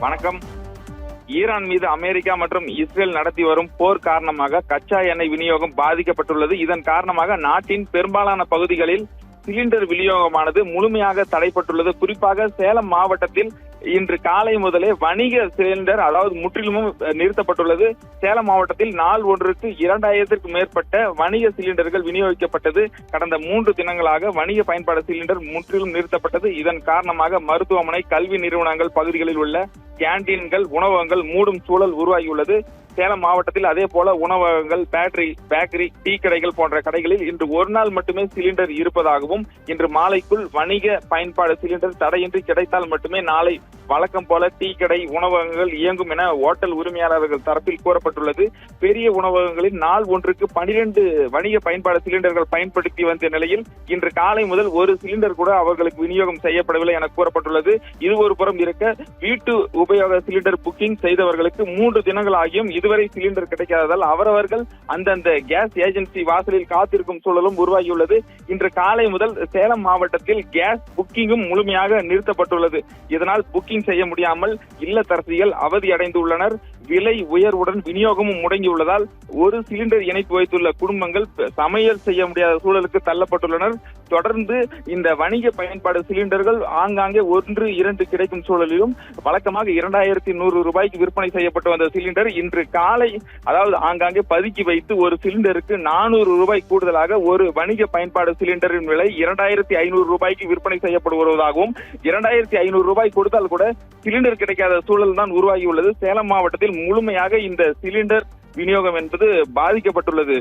வணக்கம். ஈரான் மீது அமெரிக்கா மற்றும் இஸ்ரேல் நடத்தி வரும் போர் காரணமாக கச்சா எண்ணெய் விநியோகம் பாதிக்கப்பட்டுள்ளது. இதன் காரணமாக நாட்டின் பெரும்பாலான பகுதிகளில் சிலிண்டர் விநியோகமானது முழுமையாக தடைப்பட்டுள்ளது. குறிப்பாக சேலம் மாவட்டத்தில் இன்று காலை முதலே வணிக சிலிண்டர் அதாவது முற்றிலும் நிறுத்தப்பட்டுள்ளது. சேலம் மாவட்டத்தில் நாள் ஒன்றுக்கு 2000க்கும் மேற்பட்ட வணிக சிலிண்டர்கள் விநியோகிக்கப்பட்டது. கடந்த 3 தினங்களாக வணிக பயன்பாடு சிலிண்டர் முற்றிலும் நிறுத்தப்பட்டது. இதன் காரணமாக மருத்துவமனை, கல்வி நிறுவனங்கள் பகுதிகளில் உள்ள கேண்டீன்கள், உணவகங்கள் மூடும் சூழல் உருவாகியுள்ளது. சேலம் மாவட்டத்தில் அதே போல உணவகங்கள், பேக்கரி, டீ கடைகள் போன்ற கடைகளில் இன்று ஒரு நாள் மட்டுமே சிலிண்டர் இருப்பதாகவும், இன்று மாலைக்குள் வணிக பயன்பாடு சிலிண்டர் தடையின்றி கிடைத்தால் மட்டுமே நாளை வழக்கம் போல டீ கடை, உணவகங்கள் இயங்கும் என ஓட்டல் உரிமையாளர்கள் தரப்பில் கூறப்பட்டுள்ளது. பெரிய உணவகங்களில் நாள் ஒன்றுக்கு 12 வணிக பயன்பாடு சிலிண்டர்கள் பயன்படுத்தி வந்த நிலையில் இன்று காலை முதல் ஒரு சிலிண்டர் கூட அவர்களுக்கு விநியோகம் செய்யப்படவில்லை என கூறப்பட்டுள்ளது. இது ஒரு புறம் இருக்க, வீட்டு உபயோக சிலிண்டர் புக்கிங் செய்தவர்களுக்கு 3 தினங்கள் ஆகியும் இதுவரை சிலிண்டர் கிடைக்காததால் அவரவர்கள் அந்தந்த கேஸ் ஏஜென்சி வாசலில் காத்திருக்கும் சூழலும் உருவாகியுள்ளது. இன்று காலை முதல் சேலம் மாவட்டத்தில் கேஸ் புக்கிங்கும் முழுமையாக நிறுத்தப்பட்டுள்ளது. இதனால் புக்கிங் செய்ய முடியாமல் இல்லத்தரசிகள் அவதி அடைந்துள்ளனர். விலை உயர்வுடன் விநியோகமும் முடங்கியுள்ளதால் ஒரு சிலிண்டர் இணைப்பு வைத்துள்ள குடும்பங்கள் சமையல் செய்ய முடியாத சூழலுக்கு தள்ளப்பட்டுள்ளனர். தொடர்ந்து இந்த வணிக பயன்பாடு சிலிண்டர்கள் ஆங்காங்கே 1-2 கிடைக்கும் சூழலிலும் வழக்கமாக 2100 ரூபாய்க்கு விற்பனை செய்யப்பட்டு வந்த சிலிண்டர் இன்று காலை அதாவது ஆங்காங்கே பதுக்கி வைத்து ஒரு சிலிண்டருக்கு 400 ரூபாய் கூடுதலாக ஒரு வணிக பயன்பாடு சிலிண்டரின் விலை 2500 ரூபாய்க்கு விற்பனை செய்யப்பட்டு வருவதாகவும், 2500 ரூபாய் கொடுத்தால் கூட சிலிண்டர் கிடைக்காத சூழல் தான் உருவாகியுள்ளது. சேலம் மாவட்டத்தில் முழுமையாக இந்த சிலிண்டர் விநியோகம் என்பது பாதிக்கப்பட்டுள்ளது.